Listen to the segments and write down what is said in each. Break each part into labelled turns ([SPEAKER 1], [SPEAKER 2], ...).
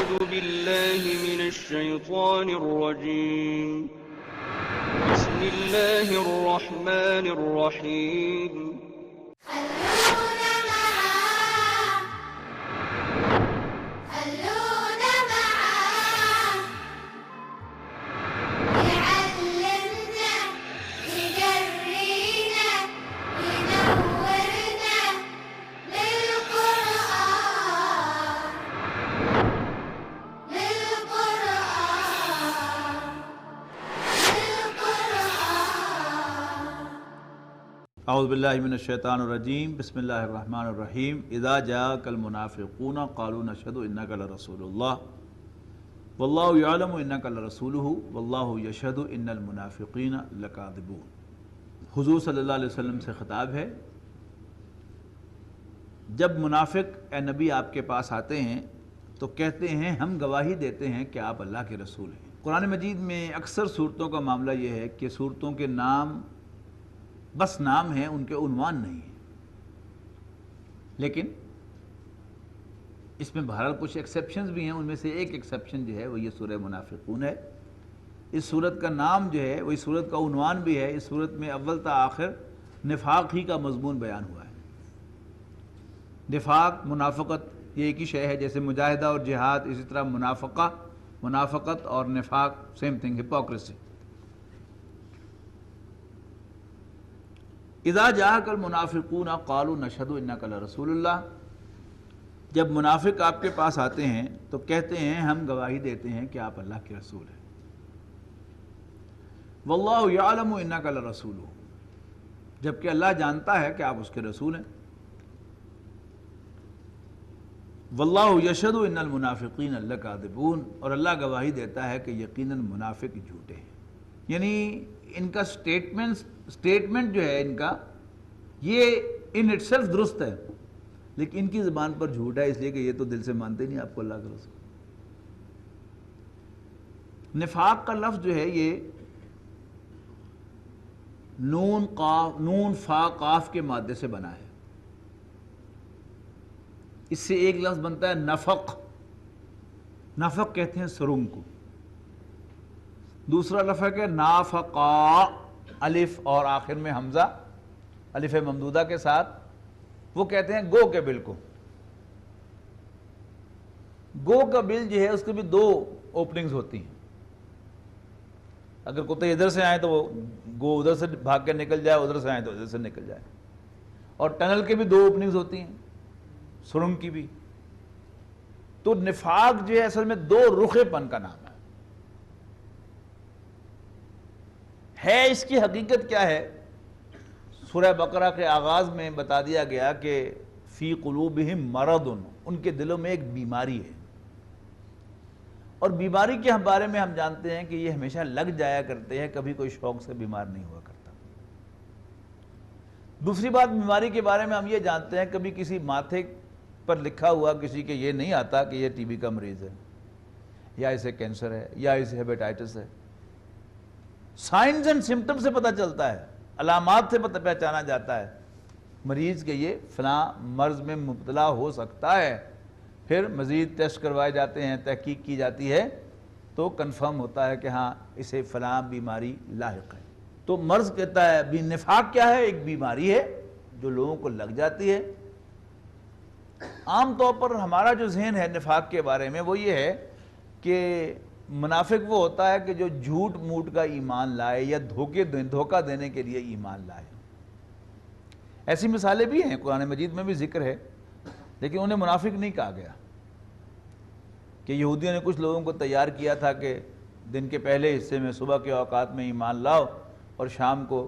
[SPEAKER 1] أعوذ بالله من الشيطان الرجيم. بسم الله الرحمن الرحيم.
[SPEAKER 2] اعوذ باللہ من الشیطان الرجیم بسم اللہ الرحمن الرحیم اذا جاءک المنافقون قالوا نشهد انک لرسول اللہ واللہ یعلم انک لرسولہ واللہ یشہد ان المنافقین لکاذبون۔ حضور صلی اللہ علیہ وسلم سے خطاب ہے، جب منافق اے نبی آپ کے پاس آتے ہیں تو کہتے ہیں ہم گواہی دیتے ہیں کہ آپ اللہ کے رسول ہیں۔ قرآن مجید میں اکثر صورتوں کا معاملہ یہ ہے کہ صورتوں کے نام بس نام ہیں، ان کے عنوان نہیں ہیں، لیکن اس میں بہرحال کچھ ایکسیپشنز بھی ہیں۔ ان میں سے ایک ایکسیپشن جو ہے وہ یہ سورہ منافقون ہے۔ اس سورت کا نام جو ہے وہ اس سورت کا عنوان بھی ہے۔ اس سورت میں اول تا آخر نفاق ہی کا مضمون بیان ہوا ہے۔ نفاق، منافقت یہ ایک ہی شے ہے، جیسے مجاہدہ اور جہاد، اسی طرح منافقت اور نفاق سیم تھنگ، ہپوکریسی۔ اذا جاءک المنافقون قالوا نشهد انک لرسول اللہ، جب منافق آپ کے پاس آتے ہیں تو کہتے ہیں ہم گواہی دیتے ہیں کہ آپ اللہ کے رسول ہیں۔ واللہ یعلم انک لرسولہ، جبکہ اللہ جانتا ہے کہ آپ اس کے رسول ہیں۔ واللہ یشہد ان المنافقین لکاذبون، اور اللہ گواہی دیتا ہے کہ یقیناً منافق جھوٹے ہیں۔ یعنی ان کا سٹیٹمنٹ جو ہے ان کا یہ ان اٹ سیلف درست ہے، لیکن ان کی زبان پر جھوٹ ہے، اس لیے کہ یہ تو دل سے مانتے نہیں آپ کو اللہ کا رسول۔ نفاق کا لفظ جو ہے یہ نون فا قاف کے مادے سے بنا ہے۔ اس سے ایک لفظ بنتا ہے نفق، نفق کہتے ہیں سرنگ کو۔ دوسرا لفظ ہے کہ نافقا، الف اور آخر میں حمزہ، الف ممدودہ کے ساتھ، وہ کہتے ہیں گو کے بل کو۔ گو کا بل جو ہے اس کے بھی دو اوپننگز ہوتی ہیں، اگر کتے ادھر سے آئیں تو وہ گو ادھر سے بھاگ کے نکل جائے، ادھر سے آئیں تو ادھر سے نکل جائے۔ اور ٹنل کے بھی دو اوپننگز ہوتی ہیں، سرنگ کی بھی۔ تو نفاق جو ہے اصل میں دو رخے پن کا نام ہے۔ اس کی حقیقت کیا ہے؟ سورہ بقرہ کے آغاز میں بتا دیا گیا کہ فی قلوبہم مرض، ان کے دلوں میں ایک بیماری ہے، اور بیماری کے بارے میں ہم جانتے ہیں کہ یہ ہمیشہ لگ جایا کرتے ہیں، کبھی کوئی شوق سے بیمار نہیں ہوا کرتا۔ دوسری بات بیماری کے بارے میں ہم یہ جانتے ہیں، کبھی کسی ماتھے پر لکھا ہوا کسی کے یہ نہیں آتا کہ یہ ٹی بی کا مریض ہے، یا اسے کینسر ہے، یا اسے ہیپیٹائٹس ہے۔ سائنز اینڈ سمپٹم سے پتہ چلتا ہے، علامات سے پہچانا جاتا ہے مریض کے یہ فلاں مرض میں مبتلا ہو سکتا ہے۔ پھر مزید ٹیسٹ کروائے جاتے ہیں، تحقیق کی جاتی ہے، تو کنفرم ہوتا ہے کہ ہاں اسے فلاں بیماری لاحق ہے۔ تو مرض کہتا ہے نفاق کیا ہے؟ ایک بیماری ہے جو لوگوں کو لگ جاتی ہے۔ عام طور پر ہمارا جو ذہن ہے نفاق کے بارے میں وہ یہ ہے کہ منافق وہ ہوتا ہے کہ جو جھوٹ موٹ کا ایمان لائے یا دھوکہ دینے کے لیے ایمان لائے۔ ایسی مثالیں بھی ہیں، قرآن مجید میں بھی ذکر ہے، لیکن انہیں منافق نہیں کہا گیا۔ کہ یہودیوں نے کچھ لوگوں کو تیار کیا تھا کہ دن کے پہلے حصے میں صبح کے اوقات میں ایمان لاؤ اور شام کو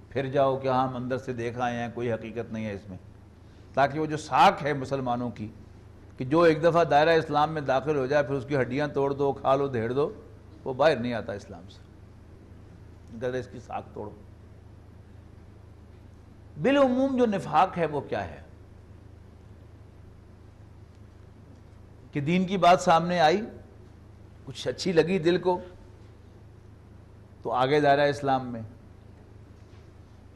[SPEAKER 2] پھر جاؤ کہ ہم اندر سے دیکھ آئے ہیں، کوئی حقیقت نہیں ہے اس میں، تاکہ وہ جو ساکھ ہے مسلمانوں کی کہ جو ایک دفعہ دائرہ اسلام میں داخل ہو جائے پھر اس کی ہڈیاں توڑ دو، کھا لو، دھیڑ دو، وہ باہر نہیں آتا اسلام سے، اگر اس کی ساکھ توڑو۔ بالعموم جو نفاق ہے وہ کیا ہے؟ کہ دین کی بات سامنے آئی، کچھ اچھی لگی دل کو، تو آگے دائرہ اسلام میں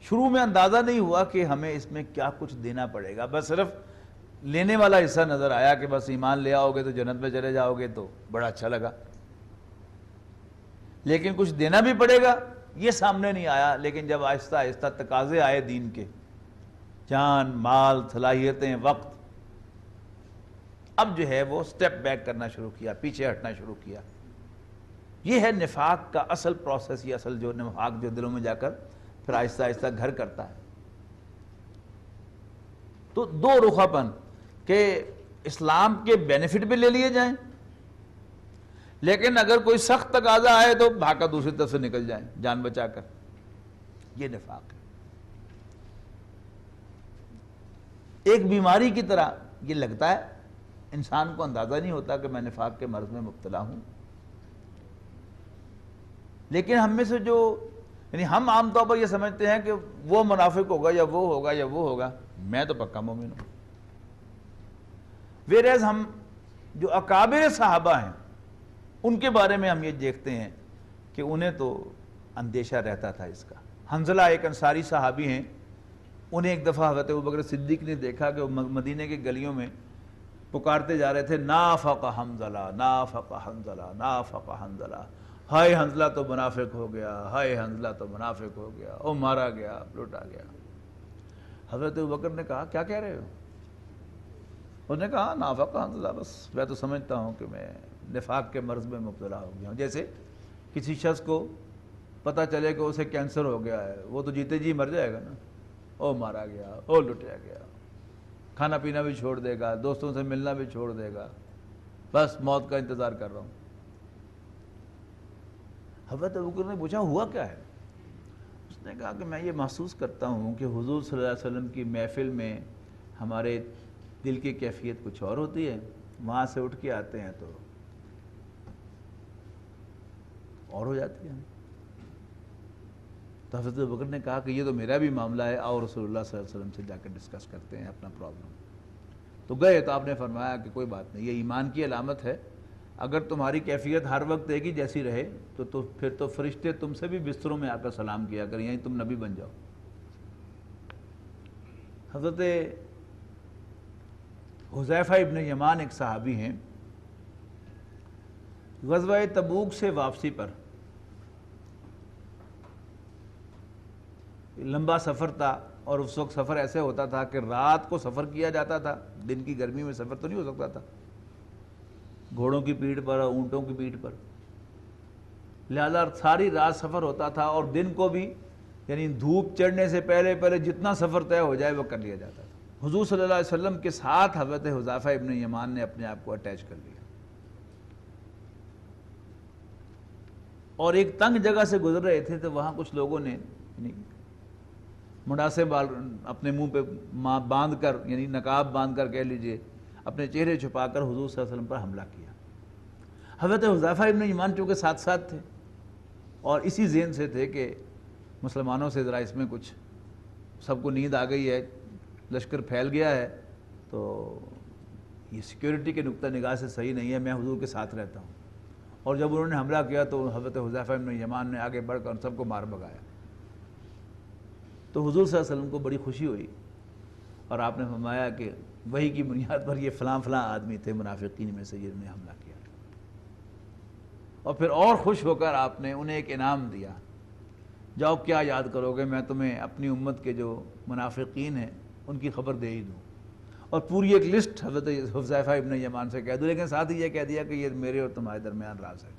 [SPEAKER 2] شروع میں اندازہ نہیں ہوا کہ ہمیں اس میں کیا کچھ دینا پڑے گا، بس صرف لینے والا حصہ نظر آیا کہ بس ایمان لے آؤ گے تو جنت میں چلے جاؤ گے، تو بڑا اچھا لگا، لیکن کچھ دینا بھی پڑے گا یہ سامنے نہیں آیا۔ لیکن جب آہستہ آہستہ تقاضے آئے دین کے، جان، مال، صلاحیتیں، وقت، اب جو ہے وہ سٹیپ بیک کرنا شروع کیا، پیچھے ہٹنا شروع کیا۔ یہ ہے نفاق کا اصل پروسیس، یہ اصل جو نفاق جو دلوں میں جا کر پھر آہستہ آہستہ گھر کرتا ہے۔ تو دو رخا پن کہ اسلام کے بینیفٹ بھی لے لیے جائیں، لیکن اگر کوئی سخت تقاضا آئے تو بھاگ کر دوسری طرف سے نکل جائیں جان بچا کر، یہ نفاق ہے۔ ایک بیماری کی طرح یہ لگتا ہے، انسان کو اندازہ نہیں ہوتا کہ میں نفاق کے مرض میں مبتلا ہوں، لیکن ہم میں سے جو یعنی ہم عام طور پر یہ سمجھتے ہیں کہ وہ منافق ہوگا یا وہ ہوگا یا وہ ہوگا، میں تو پکا مومن ہوں۔ ویریز ہم جو اکابر صحابہ ہیں ان کے بارے میں ہم یہ دیکھتے ہیں کہ انہیں تو اندیشہ رہتا تھا اس کا۔ حنظلہ ایک انصاری صحابی ہیں، انہیں ایک دفعہ حضرت ابوبکر صدیق نے دیکھا کہ وہ مدینے کی گلیوں میں پکارتے جا رہے تھے، نافق حنظلہ، نافق حنظلہ، نافق حنظلہ، ہائے حنظلہ تو منافق ہو گیا، ہائے حنظلہ تو منافق ہو گیا، او مارا گیا، لوٹا گیا۔ حضرت ابوبکر نے کہا کیا کہہ رہے ہو؟ انہوں نے کہا نافق حنظلہ، بس میں تو سمجھتا ہوں کہ میں نفاق کے مرض میں مبتلا ہو گیا ہوں۔ جیسے کسی شخص کو پتہ چلے کہ اسے کینسر ہو گیا ہے، وہ تو جیتے جی مر جائے گا نا، او مارا گیا، او لٹیا گیا، کھانا پینا بھی چھوڑ دے گا، دوستوں سے ملنا بھی چھوڑ دے گا، بس موت کا انتظار کر رہا ہوں۔ حضرت ابوبکر نے پوچھا ہوا کیا ہے؟ اس نے کہا کہ میں یہ محسوس کرتا ہوں کہ حضور صلی اللہ علیہ وسلم کی محفل میں ہمارے دل کی کیفیت کچھ اور ہوتی ہے، وہاں سے اٹھ کے آتے ہیں تو اور ہو جاتی ہے۔ تو حضرت ابوبکر نے کہا کہ یہ تو میرا بھی معاملہ ہے، اور رسول اللہ صلی اللہ علیہ وسلم سے جا کے ڈسکس کرتے ہیں اپنا پرابلم۔ تو گئے تو آپ نے فرمایا کہ کوئی بات نہیں، یہ ایمان کی علامت ہے، اگر تمہاری کیفیت ہر وقت ایک ہی جیسی رہے تو پھر تو فرشتے تم سے بھی بستروں میں آ کر سلام کیا کریں، یہیں تم نبی بن جاؤ۔ حضرت حذیفہ ابن یمان ایک صحابی ہیں، غزوہ تبوک سے واپسی پر لمبا سفر تھا، اور اس وقت سفر ایسے ہوتا تھا کہ رات کو سفر کیا جاتا تھا، دن کی گرمی میں سفر تو نہیں ہو سکتا تھا گھوڑوں کی پیٹھ پر اور اونٹوں کی پیٹھ پر، لہذا ساری رات سفر ہوتا تھا، اور دن کو بھی یعنی دھوپ چڑھنے سے پہلے پہلے جتنا سفر طے ہو جائے وہ کر لیا جاتا تھا۔ حضور صلی اللہ علیہ وسلم کے ساتھ حضرت حذیفہ ابن یمان نے اپنے آپ کو اٹیچ کر لیا، اور ایک تنگ جگہ سے گزر رہے تھے تو وہاں کچھ لوگوں نے مناسب بال اپنے منہ پہ باندھ کر، یعنی نقاب باندھ کر کہہ لیجئے، اپنے چہرے چھپا کر حضور صلی اللہ علیہ وسلم پر حملہ کیا۔ حضرت حذیفہ ابن یمان چونکہ ساتھ ساتھ تھے اور اسی ذہن سے تھے کہ مسلمانوں سے ذرا اس میں کچھ سب کو نیند آ گئی ہے، لشکر پھیل گیا ہے، تو یہ سیکیورٹی کے نقطہ نگاہ سے صحیح نہیں ہے، میں حضور کے ساتھ رہتا ہوں۔ اور جب انہوں نے حملہ کیا تو حضرت حذیفہ ابن یمان نے آگے بڑھ کر سب کو مار بھگایا۔ تو حضور صلی اللہ علیہ وسلم کو بڑی خوشی ہوئی، اور آپ نے فرمایا کہ وحی کی بنیاد پر یہ فلاں فلاں آدمی تھے منافقین میں سے جنہوں نے حملہ کیا، اور پھر اور خوش ہو کر آپ نے انہیں ایک انعام دیا، جاؤ کیا یاد کرو گے، میں تمہیں اپنی امت کے جو منافقین ہیں ان کی خبر دے ہی دوں، اور پوری ایک لسٹ حضرت حذیفہ ابن یمان سے کہہ دوں، لیکن ساتھ ہی یہ کہہ دیا کہ یہ میرے اور تمہارے درمیان راز ہے۔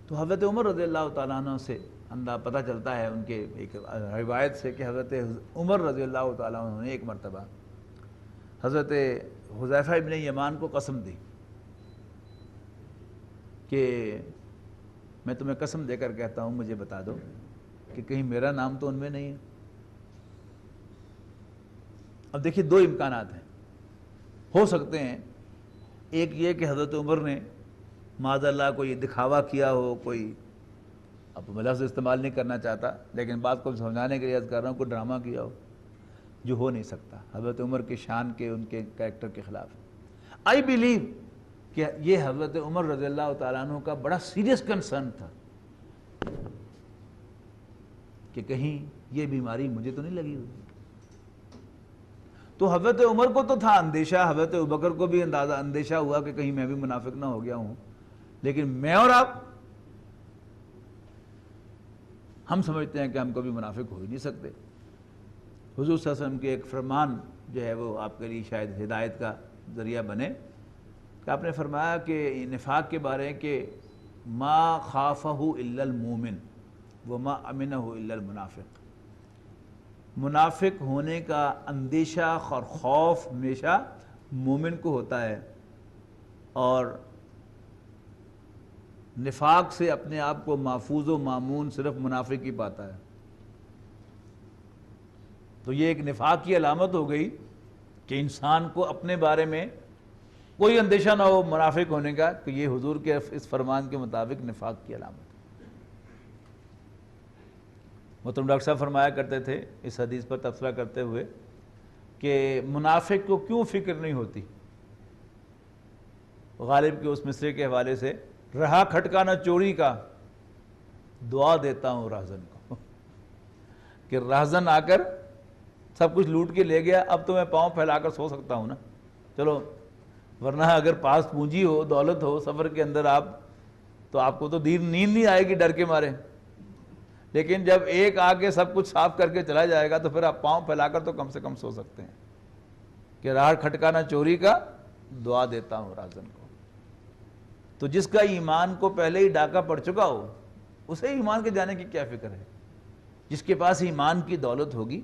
[SPEAKER 2] تو حضرت عمر رضی اللہ تعالیٰ عنہ سے پتہ چلتا ہے ان کے ایک روایت سے کہ حضرت عمر رضی اللہ تعالیٰ عنہ نے ایک مرتبہ حضرت حذیفہ ابن یمان کو قسم دی کہ میں تمہیں قسم دے کر کہتا ہوں مجھے بتا دو کہ کہیں میرا نام تو ان میں نہیں ہے۔ اب دیکھیے دو امکانات ہیں، ہو سکتے ہیں، ایک یہ کہ حضرت عمر نے معاذ اللہ کوئی دکھاوا کیا ہو، کوئی اب میں لفظ استعمال نہیں کرنا چاہتا لیکن بات کو سمجھانے کے لیے عرض کر رہا ہوں، کوئی ڈرامہ کیا ہو، جو ہو نہیں سکتا حضرت عمر کی شان کے، ان کے کریکٹر کے خلاف۔ آئی بیلیو کہ یہ حضرت عمر رضی اللہ تعالیٰ عنہ کا بڑا سیریس کنسرن تھا کہ کہیں یہ بیماری مجھے تو نہیں لگی ہوئی۔ تو حضرت عمر کو تو تھا اندیشہ، حضرت ابوبکر کو بھی اندیشہ ہوا کہ کہیں میں بھی منافق نہ ہو گیا ہوں، لیکن میں اور آپ ہم سمجھتے ہیں کہ ہم کبھی منافق ہو ہی نہیں سکتے۔ حضور صلی اللہ علیہ وسلم کے ایک فرمان جو ہے وہ آپ کے لیے شاید ہدایت کا ذریعہ بنے کہ آپ نے فرمایا کہ نفاق کے بارے کہ ما خافہ الا المومن وما امنہ الا المنافق، منافق ہونے کا اندیشہ اور خوف ہمیشہ مومن کو ہوتا ہے، اور نفاق سے اپنے آپ کو محفوظ و مامون صرف منافق ہی پاتا ہے۔ تو یہ ایک نفاق کی علامت ہو گئی کہ انسان کو اپنے بارے میں کوئی اندیشہ نہ ہو منافق ہونے کا، کہ یہ حضور کے اس فرمان کے مطابق نفاق کی علامت ہے۔ محترم ڈاکٹر صاحب فرمایا کرتے تھے اس حدیث پر تبصرہ کرتے ہوئے کہ منافق کو کیوں فکر نہیں ہوتی؟ غالب کے اس مصرے کے حوالے سے، رہا کھٹکانا چوری کا، دعا دیتا ہوں راہزن کو، کہ راہزن آ کر سب کچھ لوٹ کے لے گیا، اب تو میں پاؤں پھیلا کر سو سکتا ہوں نا، چلو، ورنہ اگر پاس پونجی ہو، دولت ہو سفر کے اندر تو آپ کو تو نیند نہیں آئے گی ڈر کے مارے، لیکن جب ایک آ کے سب کچھ صاف کر کے چلا جائے گا تو پھر آپ پاؤں پھیلا کر تو کم سے کم سو سکتے ہیں، کہ راہ کھٹکانا چوری کا، دعا دیتا ہوں راہزن کو۔ تو جس کا ایمان کو پہلے ہی ڈاکہ پڑ چکا ہو، اسے ایمان کے جانے کی کیا فکر ہے؟ جس کے پاس ایمان کی دولت ہوگی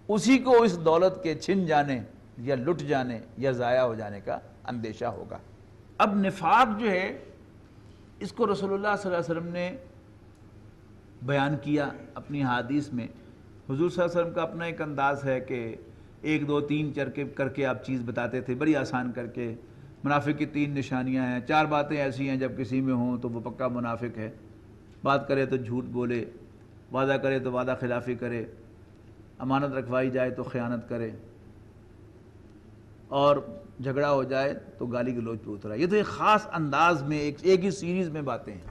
[SPEAKER 2] اسی کو اس دولت کے چھن جانے یا لٹ جانے یا ضائع ہو جانے کا اندیشہ ہوگا۔ اب نفاق جو ہے اس کو رسول اللہ صلی اللہ علیہ وسلم نے بیان کیا اپنی حدیث میں۔ حضور صلی اللہ علیہ وسلم کا اپنا ایک انداز ہے کہ 1 2 3 کر کے آپ چیز بتاتے تھے، بڑی آسان کر کے۔ منافق کی 3 نشانیاں ہیں، 4 باتیں ایسی ہیں جب کسی میں ہوں تو وہ پکا منافق ہے۔ بات کرے تو جھوٹ بولے، وعدہ کرے تو وعدہ خلافی کرے، امانت رکھوائی جائے تو خیانت کرے، اور جھگڑا ہو جائے تو گالی گلوچ پہ اترا۔ یہ تو ایک خاص انداز میں ایک ہی سیریز میں باتیں ہیں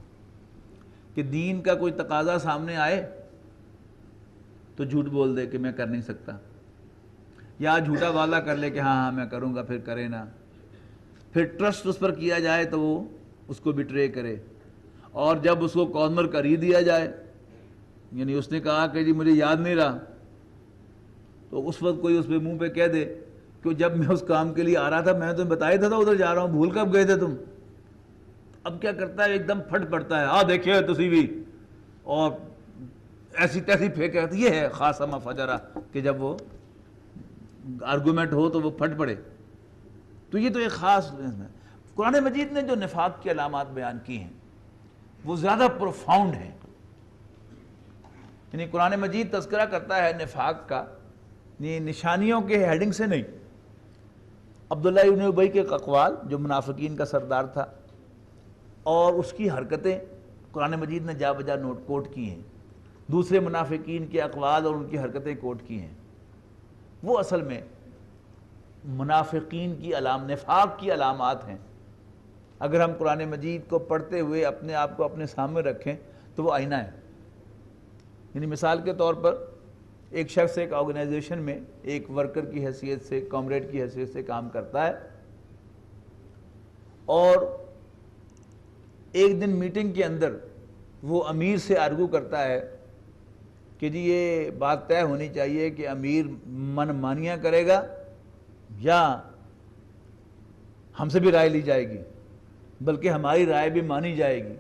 [SPEAKER 2] کہ دین کا کوئی تقاضا سامنے آئے تو جھوٹ بول دے کہ میں کر نہیں سکتا، یا جھوٹا وعدہ کر لے کہ ہاں میں کروں گا، پھر کرے نہ، پھر ٹرسٹ اس پر کیا جائے تو وہ اس کو بٹرے کرے، اور جب اس کو کارنر کر ہی دیا جائے، یعنی اس نے کہا کہ جی مجھے یاد نہیں رہا، تو اس وقت کوئی اس پہ منہ پہ کہہ دے کہ جب میں اس کام کے لیے آ رہا تھا میں تمہیں بتایا تھا ادھر جا رہا ہوں، بھول کب گئے تھے تم؟ اب کیا کرتا ہے، ایک دم پھٹ پڑتا ہے، دیکھیے تسی بھی، اور ایسی تیسی پھینکے۔ یہ ہے خاصہ فجرہ کہ جب وہ آرگومنٹ ہو تو وہ پھٹ پڑے۔ تو یہ تو ایک خاص قرآن مجید نے جو نفاق کی علامات بیان کی ہیں وہ زیادہ پروفاؤنڈ ہیں، یعنی قرآن مجید تذکرہ کرتا ہے نفاق کا یہ نشانیوں کے ہیڈنگ سے نہیں۔ عبداللہ ابن ابی کے اقوال جو منافقین کا سردار تھا اور اس کی حرکتیں قرآن مجید نے جا بجا کوٹ کی ہیں، دوسرے منافقین کے اقوال اور ان کی حرکتیں کوٹ کی ہیں، وہ اصل میں منافقین کی نفاق کی علامات ہیں۔ اگر ہم قرآن مجید کو پڑھتے ہوئے اپنے آپ کو اپنے سامنے رکھیں تو وہ آئینہ ہے۔ یعنی مثال کے طور پر ایک شخص ایک آرگنائزیشن میں ایک ورکر کی حیثیت سے، کامریڈ کی حیثیت سے کام کرتا ہے، اور ایک دن میٹنگ کے اندر وہ امیر سے آرگو کرتا ہے کہ جی یہ بات طے ہونی چاہیے کہ امیر من مانیاں کرے گا یا ہم سے بھی رائے لی جائے گی، بلکہ ہماری رائے بھی مانی جائے گی۔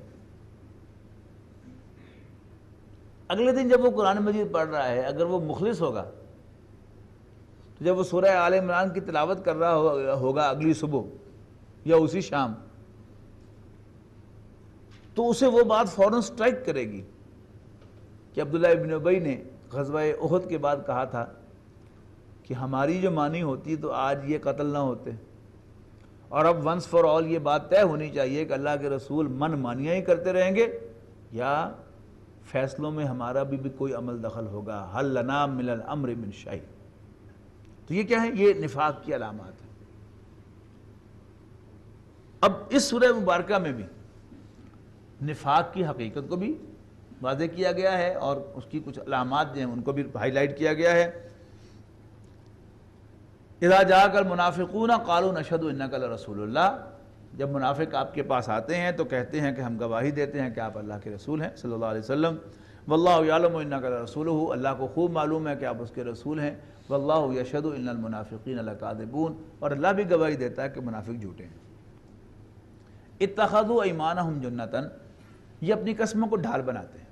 [SPEAKER 2] اگلے دن جب وہ قرآن مجید پڑھ رہا ہے، اگر وہ مخلص ہوگا تو جب وہ سورہ آل عمران کی تلاوت کر رہا ہوگا اگلی صبح یا اسی شام، تو اسے وہ بات فوراً سٹرائک کرے گی کہ عبداللہ ابن ابی نے غزوہ احد کے بعد کہا تھا کہ ہماری جو مانی ہوتی تو آج یہ قتل نہ ہوتے، اور اب ونس فار آل یہ بات طے ہونی چاہیے کہ اللہ کے رسول من مانیاں ہی کرتے رہیں گے یا فیصلوں میں ہمارا بھی کوئی عمل دخل ہوگا، حل لنا من الامر من شیء۔ تو یہ کیا ہے؟ یہ نفاق کی علامات ہیں۔ اب اس سورہ مبارکہ میں بھی نفاق کی حقیقت کو بھی واضح کیا گیا ہے اور اس کی کچھ علامات جو ہیں ان کو بھی ہائی لائٹ کیا گیا ہے۔ اذا جاءک المنافقون قالوا نشهد انک لرسول اللہ، جب منافق آپ کے پاس آتے ہیں تو کہتے ہیں کہ ہم گواہی دیتے ہیں کہ آپ اللہ کے رسول ہیں صلی اللہ علیہ وسلم، واللہ یعلم انک لرسولہ، اللہ کو خوب معلوم ہے کہ آپ اس کے رسول ہیں، واللہ یشہد ان المنافقین لکاذبون، اور اللہ بھی گواہی دیتا ہے کہ منافق جھوٹے ہیں۔ اتخذوا ایمانہم جنۃ، یہ اپنی قسموں کو ڈھال بناتے ہیں،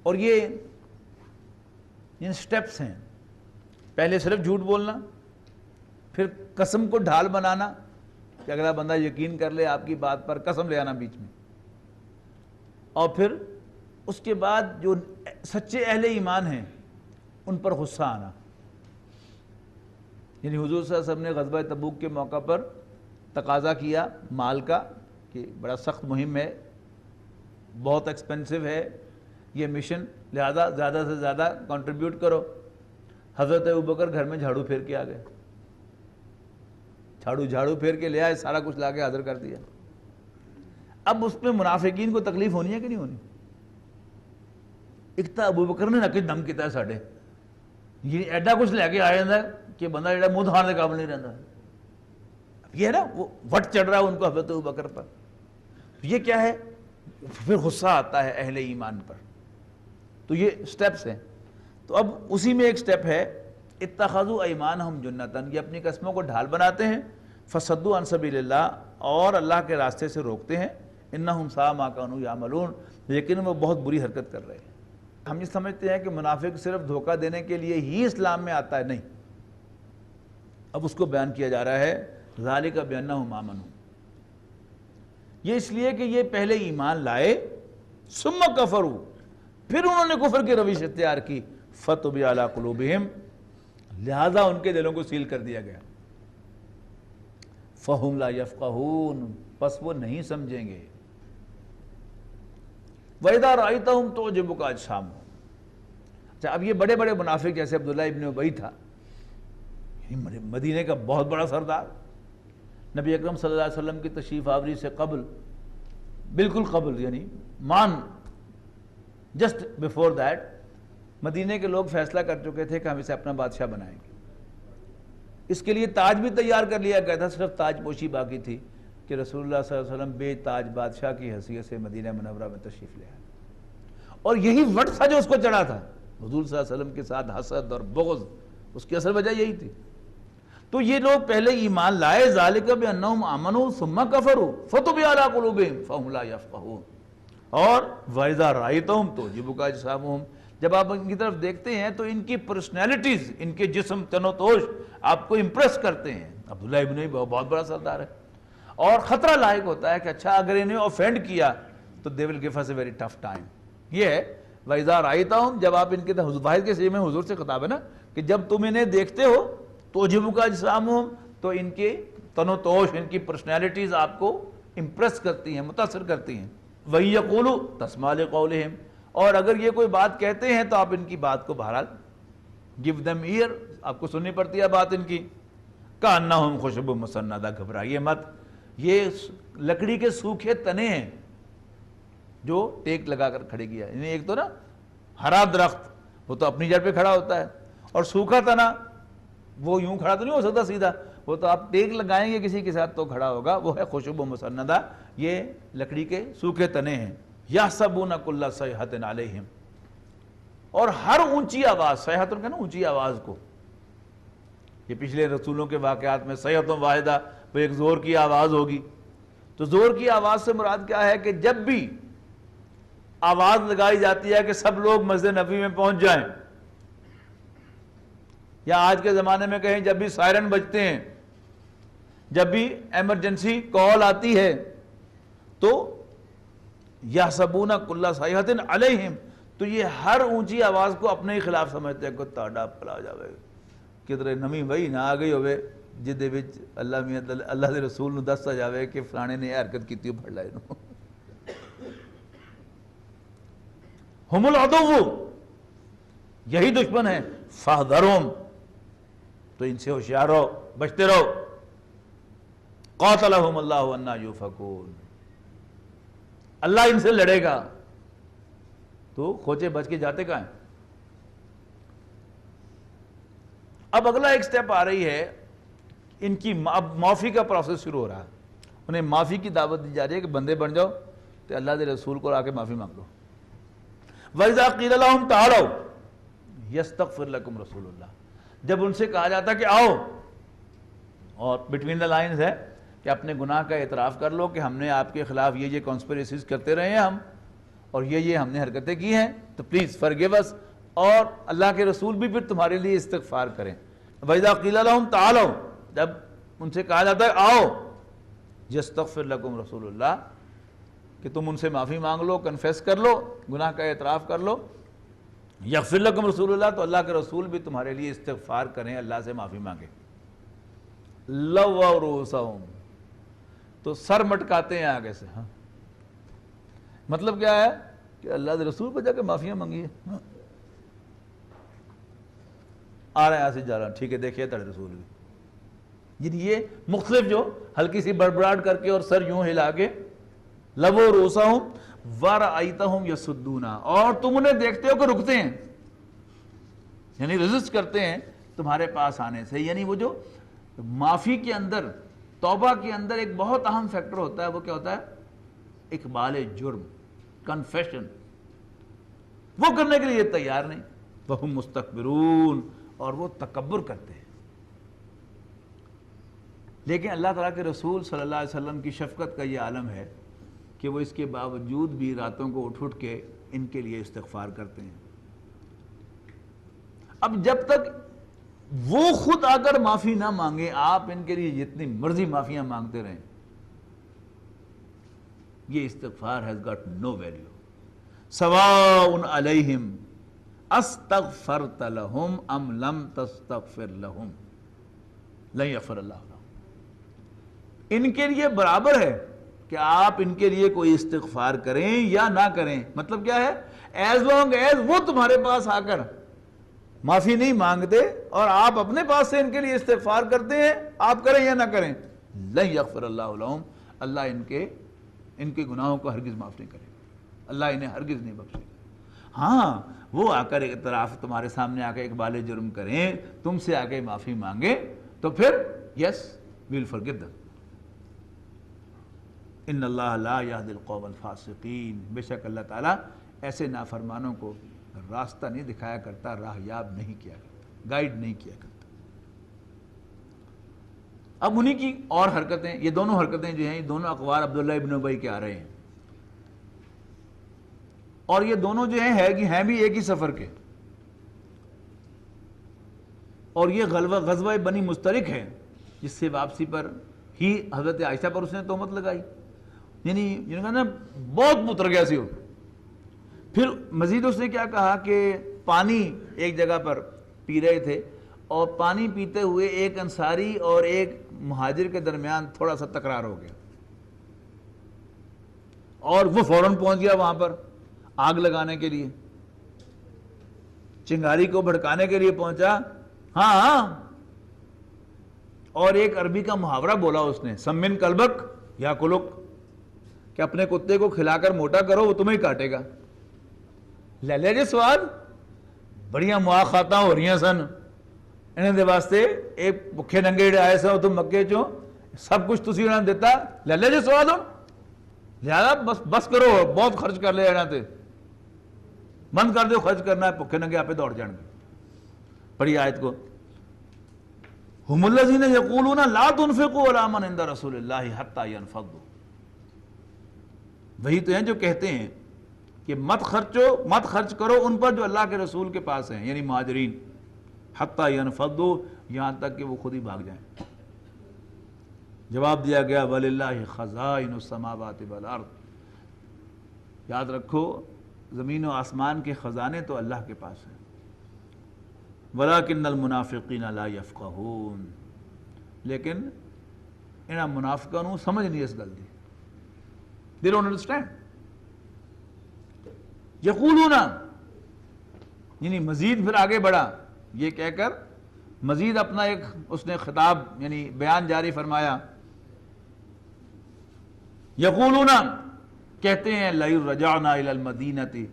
[SPEAKER 2] اور یہ ان سٹیپس ہیں، پہلے صرف جھوٹ بولنا، پھر قسم کو ڈھال بنانا کہ اگلا بندہ یقین کر لے آپ کی بات پر، قسم لے آنا بیچ میں، اور پھر اس کے بعد جو سچے اہل ایمان ہیں ان پر غصہ آنا۔ یعنی حضور صلی اللہ علیہ وسلم نے غزوہ تبوک کے موقع پر تقاضا کیا مال کا کہ بڑا سخت مہم ہے، بہت ایکسپینسو ہے یہ مشن، لہذا زیادہ سے زیادہ کنٹریبیوٹ کرو۔ حضرت ابوبکر گھر میں جھاڑو پھیر کے آ گئے، جھاڑو پھیر کے لے آئے، سارا کچھ لا کے حاضر کر دیا۔ اب اس میں منافقین کو تکلیف ہونی ہے کہ نہیں ہونی؟ ایک تو ابوبکر نے نقد دم کیتا ہے ساڈے، یہ ایڈا کچھ لے کے آ جاتا ہے کہ بندہ جڑا منہ دھانے کے قابل نہیں رہتا۔ یہ ہے نا وہ وٹ چڑھ رہا ہے ان کو حضرت ابوبکر پر، یہ کیا ہے؟ پھر غصہ آتا ہے اہل ایمان پر۔ تو یہ سٹیپس ہیں، تو اب اسی میں ایک سٹیپ ہے اتخذوا ایمانہم جنۃ، یہ اپنی قسموں کو ڈھال بناتے ہیں، فصدوا عن سبیل اللہ، اور اللہ کے راستے سے روکتے ہیں، انہم ساء ما کانوا یعملون، لیکن وہ بہت بری حرکت کر رہے ہیں۔ ہم یہ سمجھتے ہیں کہ منافق صرف دھوکہ دینے کے لیے ہی اسلام میں آتا ہے، نہیں، اب اس کو بیان کیا جا رہا ہے ذالک بانہم آمنوا، یہ اس لیے کہ یہ پہلے ایمان لائے، ثم کفروا، پھر انہوں نے کفر کی روش اختیار کی، فطبع علی قلوبہم، لہذا ان کے دلوں کو سیل کر دیا گیا، فہم لا یفقہون، پس وہ نہیں سمجھیں گے۔ وَإِذَا رَأَيْتَهُمْ تُعْجِبُكَ أَجْسَامُهُمْ، اچھا اب یہ بڑے بڑے منافق جیسے عبداللہ ابن ابی تھا، مدینے کا بہت بڑا سردار، نبی اکرم صلی اللہ علیہ وسلم کی تشریف آوری سے قبل، بالکل قبل، یعنی جسٹ بیفور دیٹ، مدینے کے لوگ فیصلہ کر چکے تھے کہ ہم اسے اپنا بادشاہ بنائیں گے۔ اس کے لیے تاج بھی تیار کر لیا گیا تھا، صرف تاج پوشی باقی تھی کہ رسول اللہ صلی اللہ علیہ وسلم بے تاج بادشاہ کی حیثیت سے مدینہ منورہ میں تشریف لے آئے، اور یہی وٹ تھا جو اس کو چڑھا تھا، حضور صلی اللہ علیہ وسلم کے ساتھ حسد اور بغض، اس کی اصل وجہ یہی تھی۔ تو یہ لوگ پہلے ایمان لائے، ذالک بانہم آمنوا ثم کفروا فطبع علی قلوبہم فہم لا یفقہون، اور وَإِذَا رَأَيْتَهُمْ تُعْجِبُكَ أَجْسَامُهُمْ، جب آپ ان کی طرف دیکھتے ہیں تو ان کی پرسنالٹیز، ان کے جسم تن و توش آپ کو امپریس کرتے ہیں۔ عبداللہ ابن ابی بہت بڑا سردار ہے، اور خطرہ لاحق ہوتا ہے کہ اچھا اگر انہیں آفینڈ کیا تو they will give us a very tough time۔ یہ ہے وَإِذَا رَأَيْتَهُمْ، جب آپ ان کے واحد کے صحیح میں حضور سے خطاب ہے نا کہ جب تم انہیں دیکھتے ہو تُعْجِبُكَ أَجْسَامُهُمْ، تو ان کے تن و توش، ان کی پرسنالٹیز آپ کو امپریس کرتی ہیں، متاثر کرتی ہیں۔ وَإِن يَقُولُوا تَسْمَعْ لِقَوْلِهِمْ، اور اگر یہ کوئی بات کہتے ہیں تو آپ ان کی بات کو بہرحال give them ear، آپ کو سننی پڑتی ہے بات ان کی۔ کأنہم خشب مسندہ، گھبرائیے مت، یہ لکڑی کے سوکھے تنے ہیں جو ٹیک لگا کر کھڑے کیا، یعنی ایک تو نا ہرا درخت وہ تو اپنی جڑ پہ کھڑا ہوتا ہے، اور سوکھا تنا وہ یوں کھڑا تو نہیں ہو سکتا سیدھا، وہ تو آپ ٹیک لگائیں گے کسی کے ساتھ تو کھڑا ہوگا، وہ ہے خشب مسندہ، یہ لکڑی کے سوکھے تنے ہیں۔ یحسبون کل صیحۃ علیہم، اور ہر اونچی آواز، صیحۃ کہنا اونچی آواز کو، یہ پچھلے رسولوں کے واقعات میں صیحۃ واحدہ، وہ ایک زور کی آواز ہوگی، تو زور کی آواز سے مراد کیا ہے کہ جب بھی آواز لگائی جاتی ہے کہ سب لوگ مسجد نبوی میں پہنچ جائیں، یا آج کے زمانے میں کہیں جب بھی سائرن بجتے ہیں، جب بھی ایمرجنسی کال آتی ہے، تو یحسبون کل صیحۃ علیہم، تو یہ ہر اونچی آواز کو اپنے ہی خلاف سمجھتے ہیں کہ تاڑا پلا جاوے، کدھر نمی وہی نہ آ گئی ہوئے جدے وچ اللہ دے رسول نو دستا جاوے کہ فلانے نے حرکت کیتی پھڑ لائے نو۔ ہم العدو، یہی دشمن ہیں، فاحذرہم، تو ان سے ہوشیار رہو، بچتے رہو۔ قاتلہم اللہ انا یوفکون، اللہ ان سے لڑے گا، تو کھوچے بچ کے جاتے کہاں ہیں؟ اب اگلا ایک سٹیپ آ رہی ہے ان کی، اب معافی کا پروسیس شروع ہو رہا ہے. انہیں معافی کی دعوت دی جا رہی ہے کہ بندے بن جاؤ تو اللہ دے رسول کو آ کے معافی مانگ لو. وَإِذَا قِيلَ لَهُمْ تَعَالَوْا يَسْتَغْفِرْ لَكُمْ رَسُولُ اللَّهِ، جب ان سے کہا جاتا کہ آؤ، اور بٹوین دا لائنز ہے کہ اپنے گناہ کا اعتراف کر لو کہ ہم نے آپ کے خلاف یہ کانسپریسیز کرتے رہے ہیں ہم، اور یہ ہم نے حرکتیں کی ہیں، تو پلیز فرگیو اس، اور اللہ کے رسول بھی پھر تمہارے لیے استغفار کریں. وَإِذَا قِيلَ لَهُمْ تَعَالَوْا، جب ان سے کہا جاتا ہے آؤ، یستغفر لکم رسول اللہ، کہ تم ان سے معافی مانگ لو، کنفیس کر لو، گناہ کا اعتراف کر لو، یغفر لکم رسول اللہ، تو اللہ کے رسول بھی تمہارے لیے استغفار کریں، اللہ سے معافی مانگیں. لَوَّوْا رُؤُوسَهُمْ، تو سر مٹکاتے ہیں آگے سے. ہاں مطلب کیا ہے کہ اللہ کے رسول کو جا کے معافیاں مانگیے. آ رہے ہیں یہاں سے جا رہا ہوں، ٹھیک ہے دیکھیے تڑے رسول بھی. یہ مختلف جو ہلکی سی بڑبڑاہٹ کر کے اور سر یوں ہلا کے، لَوَّوْا رُؤُوسَهُمْ وَرَأَيْتَهُمْ يَصُدُّونَ، اور تم انہیں دیکھتے ہو کہ رکتے ہیں، یعنی ریزسٹ کرتے ہیں تمہارے پاس آنے سے. یعنی وہ جو معافی کے اندر، توبہ کے اندر ایک بہت اہم فیکٹر ہوتا ہے، وہ کیا ہوتا ہے؟ اقبال جرم، کنفیشن. وہ کرنے کے لیے تیار نہیں. وَهُمْ مُسْتَكْبِرُونَ، اور وہ تکبر کرتے ہیں. لیکن اللہ تعالیٰ کے رسول صلی اللہ علیہ وسلم کی شفقت کا یہ عالم ہے کہ وہ اس کے باوجود بھی راتوں کو اٹھ کے ان کے لیے استغفار کرتے ہیں. اب جب تک وہ خود آ کر معافی نہ مانگے، آپ ان کے لیے جتنی مرضی معافیاں مانگتے رہیں، یہ استغفار has got no value. سواء علیہم استغفرت لہم ام لم تستغفر لہم لن یغفر اللہ لہم. ان کے لیے برابر ہے کہ آپ ان کے لیے کوئی استغفار کریں یا نہ کریں. مطلب کیا ہے؟ ایز لانگ ایز وہ تمہارے پاس آ کر معافی نہیں مانگتے اور آپ اپنے پاس سے ان کے لیے استغفار کرتے ہیں، آپ کریں یا نہ کریں، لن یغفر اللہ لہم، اللہ ان کے گناہوں کو ہرگز معاف نہیں کرے گا، اللہ انہیں ہرگز نہیں بخشے گا. ہاں وہ آ کر اعتراف تمہارے سامنے آ کے اقبال جرم کریں، تم سے آ کے معافی مانگیں، تو پھر یس وی ول فارگیو دیم. ان اللہ لا یہدی القوم الفاسقین، بے شک اللہ تعالیٰ ایسے نافرمانوں کو راستہ نہیں دکھایا کرتا، راہ یاب نہیں کیا کرتا، گائیڈ نہیں کیا کرتا. اب انہی کی اور حرکتیں، یہ دونوں حرکتیں جو ہیں، یہ دونوں اقوال عبداللہ ابن ابی کے آ رہے ہیں، اور یہ دونوں جو ہیں بھی ایک ہی سفر کے، اور یہ غزوہ بنی مستلق ہے جس سے واپسی پر ہی حضرت عائشہ پر اس نے تہمت لگائی. یعنی کہا نا بہت متر گیا سی ہو. پھر مزید اس نے کیا کہا کہ پانی ایک جگہ پر پی رہے تھے، اور پانی پیتے ہوئے ایک انصاری اور ایک مہاجر کے درمیان تھوڑا سا تکرار ہو گیا، اور وہ فوراً پہنچ گیا وہاں پر آگ لگانے کے لیے، چنگاری کو بھڑکانے کے لیے پہنچا. ہاں اور ایک عربی کا محاورہ بولا اس نے، سمن کلبک یا کلک، کہ اپنے کتے کو کھلا کر موٹا کرو وہ تمہیں کاٹے گا. لے لے جی سواد بڑیاں مواخاتاں ہو رہی ہیں سن انہیں دے واسطے، ایک بکھے ننگے آئے سو تم مکے چوں، سب کچھ تسی انہوں نے دیتا، لے لے جی سواد ہوں، لہذا بس کرو، بہت خرچ کر لے انہوں تے، بند کر دو خرچ کرنا ہے، بکھے ننگے آپ پہ دوڑ جان گے. پڑھی آیت کو، ہم الذین یقولون لا تنفقوا علی من عند رسول اللہ حتی ینفضوا، وہی تو ہیں جو کہتے ہیں کہ مت خرچ کرو ان پر جو اللہ کے رسول کے پاس ہیں، یعنی مہاجرین، حتی ینفضوا، یہاں تک کہ وہ خود ہی بھاگ جائیں. جواب دیا گیا وَلِلَّهِ خَزَائِنُ السَّمَاوَاتِ وَالْأَرْضِ، یاد رکھو زمین و آسمان کے خزانے تو اللہ کے پاس ہیں. وَلَكِنَّ الْمُنَافِقِينَ لَا يَفْقَهُونَ، لیکن انہاں منافقوں نوں سمجھ نہیں اس گل دی، they don't understand. یقولون، یعنی مزید پھر آگے بڑھا یہ کہہ کر، مزید اپنا ایک اس نے خطاب یعنی بیان جاری فرمایا. یقولون، کہتے ہیں لَئِن رَجَعْنَا إِلَى الْمَدِينَةِ،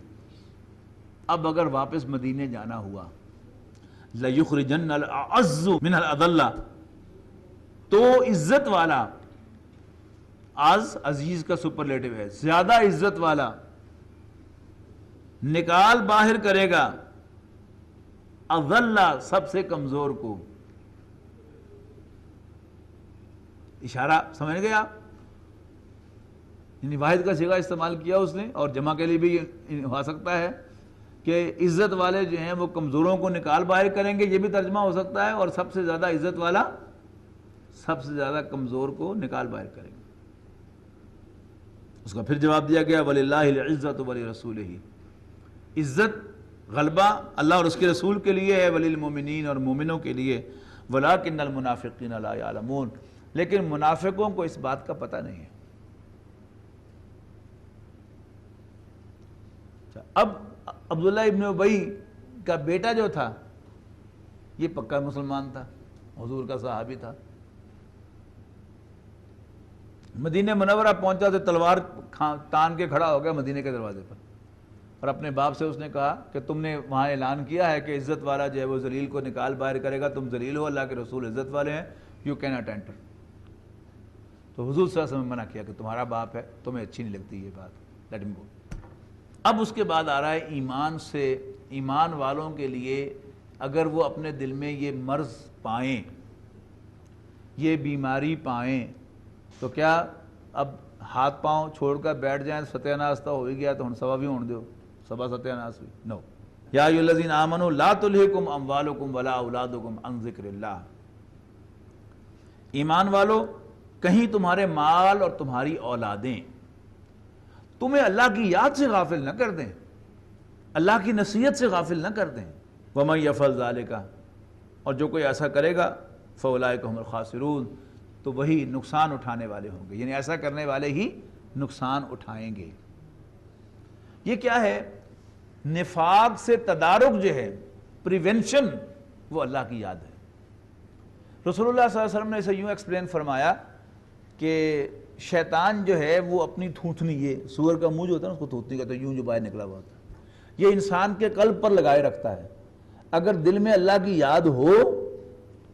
[SPEAKER 2] اب اگر واپس مدینے جانا ہوا، لَيُخْرِجَنَّ الْأَعَزُّ مِنَ الْأَذَلَّ، تو عزت والا، عزیز کا سپرلیٹو ہے، زیادہ عزت والا نکال باہر کرے گا اذلہ، سب سے کمزور کو۔ اشارہ سمجھ گئے آپ؟ یعنی واحد کا صیغہ استعمال کیا اس نے، اور جمع کے لیے بھی ہو سکتا ہے کہ عزت والے جو ہیں وہ کمزوروں کو نکال باہر کریں گے، یہ بھی ترجمہ ہو سکتا ہے، اور سب سے زیادہ عزت والا سب سے زیادہ کمزور کو نکال باہر کریں گے۔ اس کا پھر جواب دیا گیا وَلِلَّهِ الْعِزَّةُ وَلِرَسُولِهِ، عزت غلبہ اللہ اور اس کے رسول کے لیے ہے، وَلِلْمُؤْمِنِينَ، اور مومنوں کے لیے، وَلَكِنَّ الْمُنَافِقِينَ لَا يَعْلَمُونَ، لیکن منافقوں کو اس بات کا پتہ نہیں ہے۔ اب عبداللہ ابن ابی کا بیٹا جو تھا یہ پکا مسلمان تھا، حضور کا صحابی تھا، مدینہ منورہ پہنچا تو تلوار تان کے کھڑا ہو گیا مدینے کے دروازے پر، اور اپنے باپ سے اس نے کہا کہ تم نے وہاں اعلان کیا ہے کہ عزت والا جو ہے وہ ذلیل کو نکال باہر کرے گا، تم ذلیل ہو، اللہ کے رسول عزت والے ہیں، یو کین ناٹ انٹر۔ تو حضور صلی اللہ علیہ وسلم نے منع کیا کہ تمہارا باپ ہے، تمہیں اچھی نہیں لگتی یہ بات، لیٹ ہم گو۔ اب اس کے بعد آ رہا ہے ایمان سے، ایمان والوں کے لیے اگر وہ اپنے دل میں یہ مرض پائیں، یہ بیماری پائیں، تو کیا اب ہاتھ پاؤں چھوڑ کر بیٹھ جائیں، ستیہ ناس تو ہو ہی گیا تو ہن سوا بھی ہون دیو، سبا ستیہ ناس ہوئی؟ نو۔ یا ایھا الذین آمنوا لا تلھکم اموالکم ولا اولادکم عن ذکر اللہ، ایمان والو کہیں تمہارے مال اور تمہاری اولادیں تمہیں اللہ کی یاد سے غافل نہ کر دیں، اللہ کی نصیحت سے غافل نہ کر دیں۔ وَمَن يَفْعَلْ ذَلِكَ، اور جو کوئی ایسا کرے گا فَأُولَٰئِكَ هُمُ الْخَاسِرُونَ، تو وہی نقصان اٹھانے والے ہوں گے، یعنی ایسا کرنے والے ہی نقصان اٹھائیں گے۔ یہ کیا ہے؟ نفاق سے تدارک جو ہے، پریونشن، وہ اللہ کی یاد ہے۔ رسول اللہ صلی اللہ علیہ وسلم نے اسے یوں ایکسپلین فرمایا کہ شیطان جو ہے وہ اپنی تھوتنی، یہ سور کا منہ جو ہوتا ہے نا اس کو تھوتنی کہتے ہیں، یوں جو باہر نکلا ہوا ہوتا ہے، یہ انسان کے قلب پر لگائے رکھتا ہے۔ اگر دل میں اللہ کی یاد ہو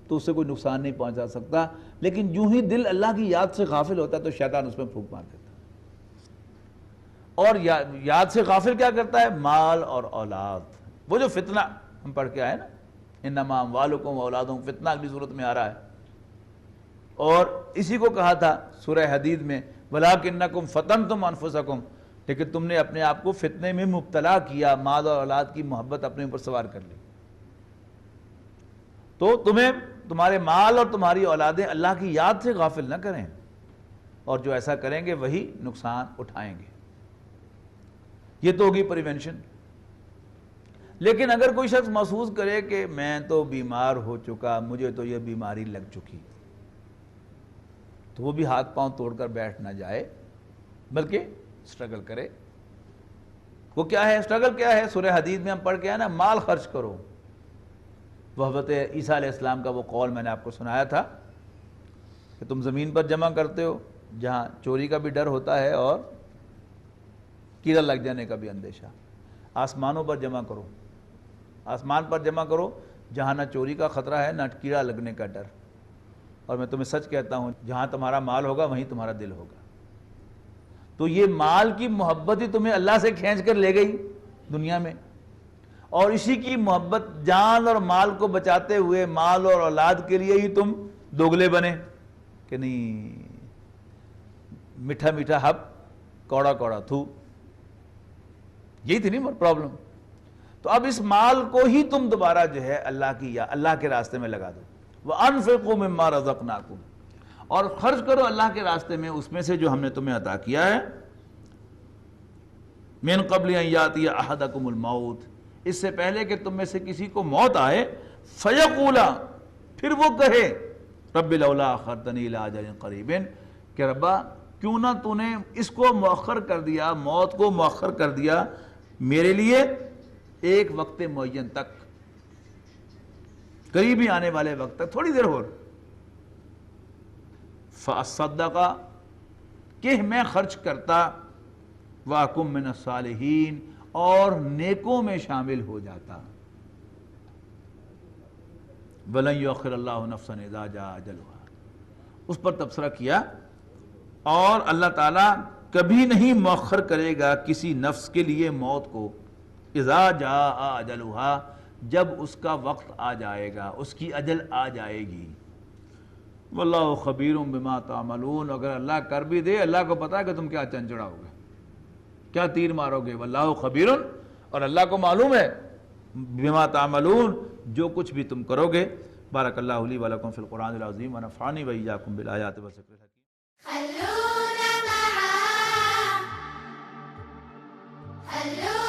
[SPEAKER 2] تو اسے کوئی نقصان نہیں پہنچا سکتا، لیکن جو ہی دل اللہ کی یاد سے غافل ہوتا ہے تو شیطان اس میں پھونک مار دیتا ہے۔ اور یاد سے غافل کیا کرتا ہے؟ مال اور اولاد، وہ جو فتنہ ہم پڑھ کے آئے نا، انما اموالکم واولادکم فتنہ، اگلی صورت میں آ رہا ہے، اور اسی کو کہا تھا سورہ حدید میں وَلَٰكِنَّكُمْ فَتَنْتُمْ أَنفُسَكُمْ، لیکن تم نے اپنے آپ کو فتنے میں مبتلا کیا، مال اور اولاد کی محبت اپنے اوپر سوار کر لی، تو تمہیں تمہارے مال اور تمہاری اولادیں اللہ کی یاد سے غافل نہ کریں، اور جو ایسا کریں گے وہی نقصان اٹھائیں گے۔ یہ تو ہوگی پریونشن۔ لیکن اگر کوئی شخص محسوس کرے کہ میں تو بیمار ہو چکا، مجھے تو یہ بیماری لگ چکی، تو وہ بھی ہاتھ پاؤں توڑ کر بیٹھ نہ جائے، بلکہ سٹرگل کرے۔ وہ کیا ہے سٹرگل؟ کیا ہے؟ سورہ حدید میں ہم پڑھ کے آئے نا، مال خرچ کرو۔ وہ حضرت عیسیٰ علیہ السلام کا وہ قول میں نے آپ کو سنایا تھا کہ تم زمین پر جمع کرتے ہو جہاں چوری کا بھی ڈر ہوتا ہے اور کیڑا لگ جانے کا بھی اندیشہ، آسمانوں پر جمع کرو، آسمان پر جمع کرو جہاں نہ چوری کا خطرہ ہے نہ کیڑا لگنے کا ڈر، اور میں تمہیں سچ کہتا ہوں جہاں تمہارا مال ہوگا وہیں تمہارا دل ہوگا۔ تو یہ مال کی محبت ہی تمہیں اللہ سے کھینچ کر لے گئی دنیا میں، اور اسی کی محبت جان اور مال کو بچاتے ہوئے مال اور اولاد کے لیے ہی تم دوگلے بنے کہ نہیں میٹھا میٹھا ہب کوڑا کوڑا تھو، یہی تھی نہیں پرابلم۔ تو اب اس مال کو ہی تم دوبارہ جو ہے اللہ کے راستے میں لگا دو، وَأَنفِقُوا مِمَّا رَزَقْنَاكُمْ، اور خرچ کرو اللہ کے راستے میں اس میں سے جو ہم نے تمہیں عطا کیا ہے، مِن قَبْلِ أَن يَأْتِيَ أَحَدَكُمُ الْمَوْتُ، اس سے پہلے کہ تم میں سے کسی کو موت آئے، فَيَقُولَ، پھر وہ کہے، رَبِّ لَوْلَا أَخَّرْتَنِي إِلَىٰ أَجَلٍ قَرِيبٍ، کہ ربا کیوں نہ تو نے اس کو مؤخر کر دیا، موت کو مؤخر کر دیا میرے لیے ایک وقت معین تک، قریبی آنے والے وقت تک، تھوڑی دیر اور، فَأَصَّدَّقَ، کہ میں خرچ کرتا، وَأَكُن مِّنَ الصَّالِحِينَ، اور نیکوں میں شامل ہو جاتا۔ وَلَن يُؤَخِّرَ اللَّهُ نَفْسًا إِذَا جَاءَ أَجَلُهَا، اس پر تبصرہ کیا، اور اللہ تعالیٰ کبھی نہیں مؤخر کرے گا کسی نفس کے لیے موت کو، اذا جاء اجلها، جب اس کا وقت آ جائے گا، اس کی اجل آ جائے گی۔ واللہ خبیر بما تعملون، اگر اللہ کر بھی دے، اللہ کو پتا ہے کہ تم کیا چنچڑاؤ گے، کیا تیر مارو گے۔ واللہ خبیر، اور اللہ کو معلوم ہے، بما تعملون، جو کچھ بھی تم کرو گے۔ بارک اللہ لی ولکم فی القرآن العظیم ونفعنی وإیاکم بالآیات والذکر الحکیم۔
[SPEAKER 3] خلونا معاه